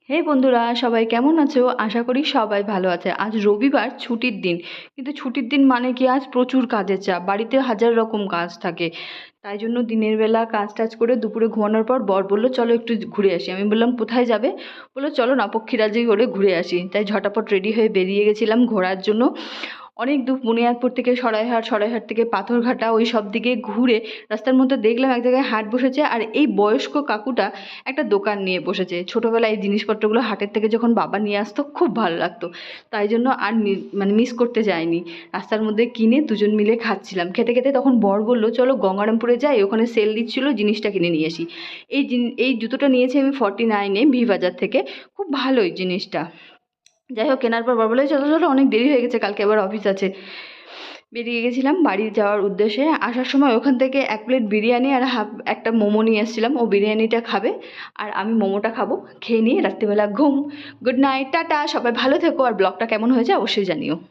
হে বন্ধুরা, সবাই কেমন আছো? আশা করি সবাই ভালো আছে। আজ রবিবার, ছুটির দিন। কিন্তু ছুটির দিন মানে কি, আজ প্রচুর কাজের চাপ, বাড়িতে হাজার রকম কাজ থাকে। তাই জন্য দিনের বেলা কাজ টাজ করে দুপুরে ঘুমানোর পর বর বললো চলো একটু ঘুরে আসি। আমি বললাম কোথায় যাবে? বললো চলো না, পক্ষীরাজি করে ঘুরে আসি। তাই ঝটাপট রেডি হয়ে বেরিয়ে গেছিলাম ঘোরার জন্য। অনেক দূর, বুনিয়াদপুর থেকে সরাইহাট, সরাইহাট থেকে পাথরঘাটা, ওই সব দিকে ঘুরে রাস্তার মধ্যে দেখলাম এক জায়গায় হাট বসেছে, আর এই বয়স্ক কাকুটা একটা দোকান নিয়ে বসেছে। ছোটোবেলায় এই জিনিসপত্রগুলো হাটের থেকে যখন বাবা নিয়ে আসতো খুব ভালো লাগতো। তাই জন্য আর মিস করতে যাইনি। রাস্তার মধ্যে কিনে দুজন মিলে খাচ্ছিলাম। খেতে খেতে তখন বর বললো চলো গঙ্গারামপুরে যাই, ওখানে সেল দিচ্ছিলো, জিনিসটা কিনে নিয়ে আসি। এই জুতোটা নিয়েছি আমি 49-এ ভি বাজার থেকে। খুব ভালোই জিনিসটা। যাই হোক, কেনার পর বাবা বলে চলো চলো, অনেক দেরি হয়ে গেছে, কালকে আবার অফিস আছে। বেরিয়ে গেছিলাম বাড়ি যাওয়ার উদ্দেশ্যে। আসার সময় ওখান থেকে 1 প্লেট বিরিয়ানি আর একটা মোমো নিয়ে এসেছিলাম। ও বিরিয়ানিটা খাবে আর আমি মোমোটা খাবো। খেয়ে নিয়ে রাত্রিবেলা ঘুম। গুড নাইট, টাটা, সবাই ভালো থেকো। আর ব্লগটা কেমন হয়েছে অবশ্যই জানিও।